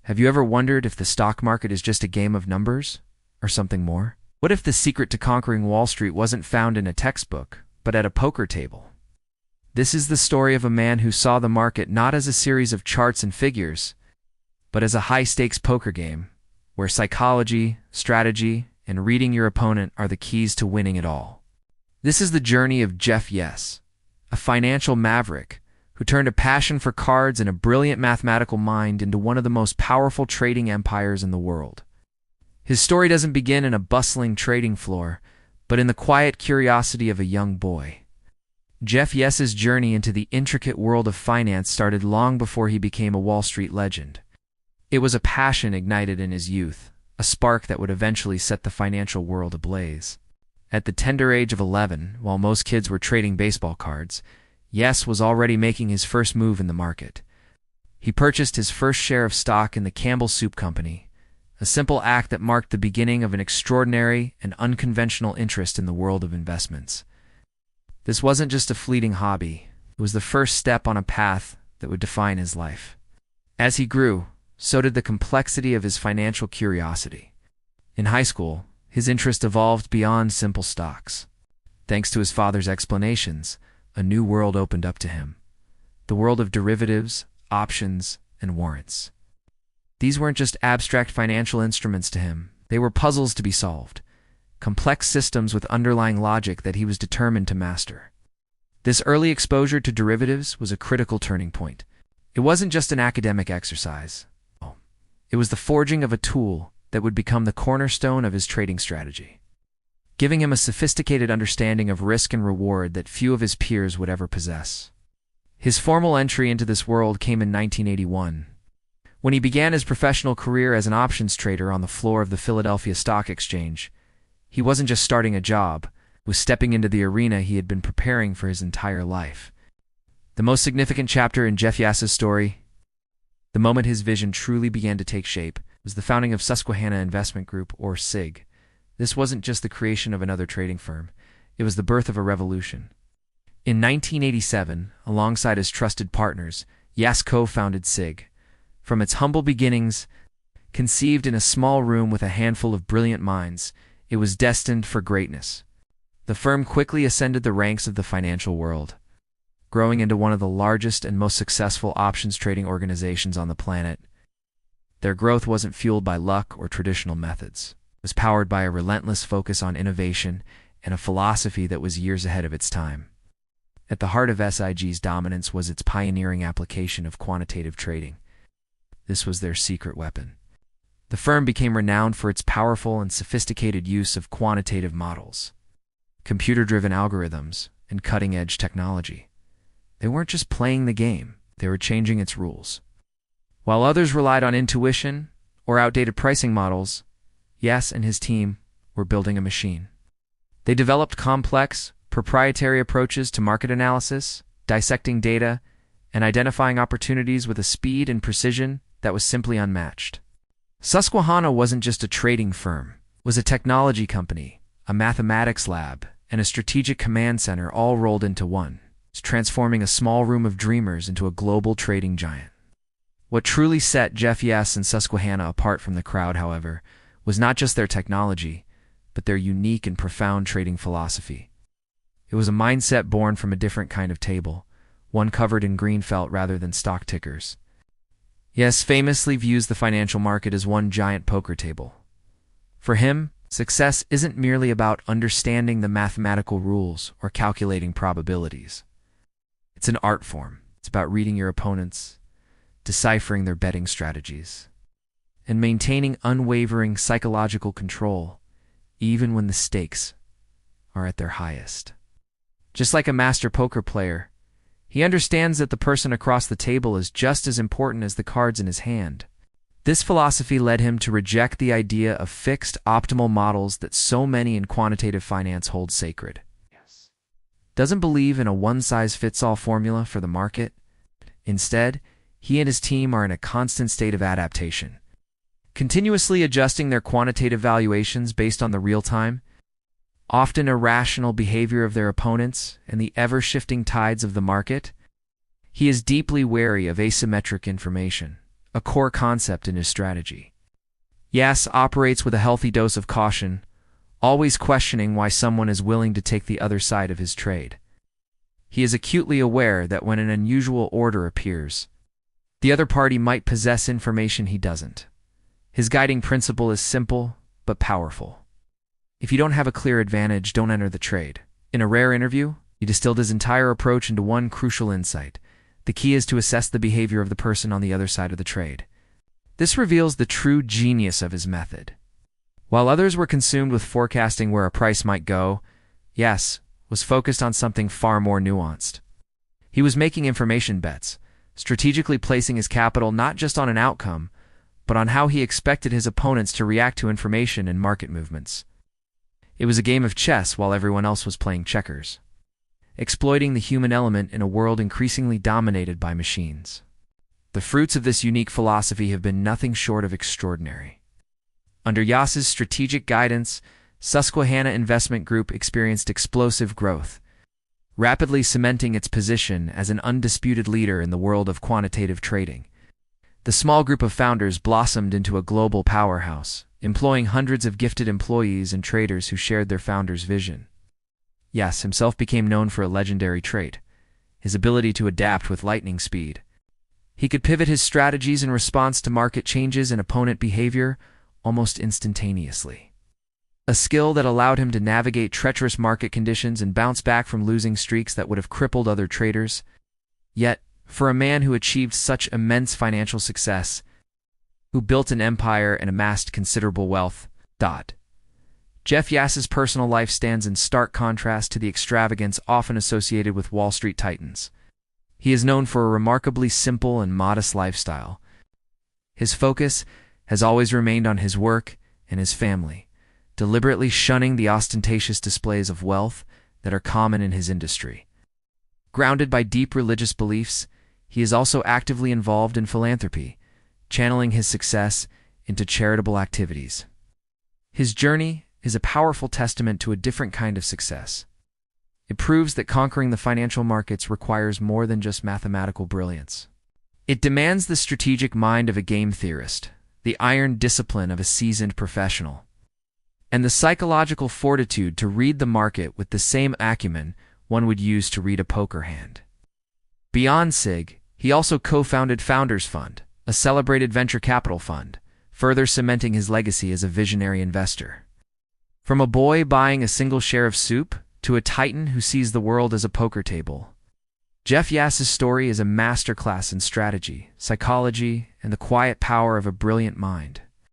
Have you ever wondered if the stock market is just a game of numbers or something more? What if the secret to conquering Wall Street wasn't found in a textbook, but at a poker table? This is the story of a man who saw the market not as a series of charts and figures, but as a high-stakes poker game, where psychology, strategy, and reading your opponent are the keys to winning it all. This is the journey of Jeff Yes, a financial maverick who turned a passion for cards and a brilliant mathematical mind into one of the most powerful trading empires in the world. His story doesn't begin in a bustling trading floor, but in the quiet curiosity of a young boy. Jeff Yes's journey into the intricate world of finance started long before he became a Wall Street legend. It was a passion ignited in his youth, a spark that would eventually set the financial world ablaze. At the tender age of 11, while most kids were trading baseball cards, Yes was already making his first move in the market. He purchased his first share of stock in the Campbell Soup Company, a simple act that marked the beginning of an extraordinary and unconventional interest in the world of investments. This wasn't just a fleeting hobby, it was the first step on a path that would define his life. As he grew, so did the complexity of his financial curiosity. In high school, his interest evolved beyond simple stocks. Thanks to his father's explanations, a new world opened up to him. The world of derivatives, options, and warrants. These weren't just abstract financial instruments to him, they were puzzles to be solved, complex systems with underlying logic that he was determined to master. This early exposure to derivatives was a critical turning point. It wasn't just an academic exercise. It was the forging of a tool that would become the cornerstone of his trading strategy, giving him a sophisticated understanding of risk and reward that few of his peers would ever possess. His formal entry into this world came in 1981, when he began his professional career as an options trader on the floor of the Philadelphia Stock Exchange. He wasn't just starting a job, he was stepping into the arena he had been preparing for his entire life. The most significant chapter in Jeff Yes's story, the moment his vision truly began to take shape, was the founding of Susquehanna Investment Group, or SIG. This wasn't just the creation of another trading firm, it was the birth of a revolution. In 1987, alongside his trusted partners, Yes co-founded SIG. From its humble beginnings, conceived in a small room with a handful of brilliant minds, it was destined for greatness. The firm quickly ascended the ranks of the financial world, growing into one of the largest and most successful options trading organizations on the planet. Their growth wasn't fueled by luck or traditional methods. It was powered by a relentless focus on innovation and a philosophy that was years ahead of its time. At the heart of SIG's dominance was its pioneering application of quantitative trading. This was their secret weapon. The firm became renowned for its powerful and sophisticated use of quantitative models, computer-driven algorithms, and cutting-edge technology. They weren't just playing the game, they were changing its rules. While others relied on intuition or outdated pricing models, Yes and his team were building a machine. They developed complex, proprietary approaches to market analysis, dissecting data, and identifying opportunities with a speed and precision that was simply unmatched. Susquehanna wasn't just a trading firm, it was a technology company, a mathematics lab, and a strategic command center all rolled into one, transforming a small room of dreamers into a global trading giant. What truly set Jeff Yes and Susquehanna apart from the crowd, however, was not just their technology, but their unique and profound trading philosophy. It was a mindset born from a different kind of table, one covered in green felt rather than stock tickers. Yes famously views the financial market as one giant poker table. For him, success isn't merely about understanding the mathematical rules or calculating probabilities. It's an art form. It's about reading your opponents, deciphering their betting strategies, and maintaining unwavering psychological control, even when the stakes are at their highest. Just like a master poker player, he understands that the person across the table is just as important as the cards in his hand. This philosophy led him to reject the idea of fixed, optimal models that so many in quantitative finance hold sacred. Doesn't believe in a one-size-fits-all formula for the market. Instead, he and his team are in a constant state of adaptation, continuously adjusting their quantitative valuations based on the real-time, often irrational behavior of their opponents and the ever-shifting tides of the market. He is deeply wary of asymmetric information, a core concept in his strategy. Yass operates with a healthy dose of caution, always questioning why someone is willing to take the other side of his trade. He is acutely aware that when an unusual order appears, the other party might possess information he doesn't. His guiding principle is simple but powerful. If you don't have a clear advantage, don't enter the trade. In a rare interview, he distilled his entire approach into one crucial insight. The key is to assess the behavior of the person on the other side of the trade. This reveals the true genius of his method. While others were consumed with forecasting where a price might go, Yass was focused on something far more nuanced. He was making information bets, strategically placing his capital not just on an outcome, but on how he expected his opponents to react to information and market movements. It was a game of chess while everyone else was playing checkers, exploiting the human element in a world increasingly dominated by machines. The fruits of this unique philosophy have been nothing short of extraordinary. Under Yass's strategic guidance, Susquehanna Investment Group experienced explosive growth, rapidly cementing its position as an undisputed leader in the world of quantitative trading. The small group of founders blossomed into a global powerhouse, employing hundreds of gifted employees and traders who shared their founder's vision. Yass himself became known for a legendary trait: his ability to adapt with lightning speed. He could pivot his strategies in response to market changes and opponent behavior almost instantaneously, a skill that allowed him to navigate treacherous market conditions and bounce back from losing streaks that would have crippled other traders. Yet, for a man who achieved such immense financial success, who built an empire and amassed considerable wealth, Jeff Yass's personal life stands in stark contrast to the extravagance often associated with Wall Street titans. He is known for a remarkably simple and modest lifestyle. His focus has always remained on his work and his family, deliberately shunning the ostentatious displays of wealth that are common in his industry. Grounded by deep religious beliefs, he is also actively involved in philanthropy, channeling his success into charitable activities. His journey is a powerful testament to a different kind of success. It proves that conquering the financial markets requires more than just mathematical brilliance. It demands the strategic mind of a game theorist, the iron discipline of a seasoned professional, and the psychological fortitude to read the market with the same acumen one would use to read a poker hand. Beyond SIG, he also co-founded Founders Fund, a celebrated venture capital fund, further cementing his legacy as a visionary investor. From a boy buying a single share of soup to a titan who sees the world as a poker table, Jeff Yass's story is a masterclass in strategy, psychology, and the quiet power of a brilliant mind.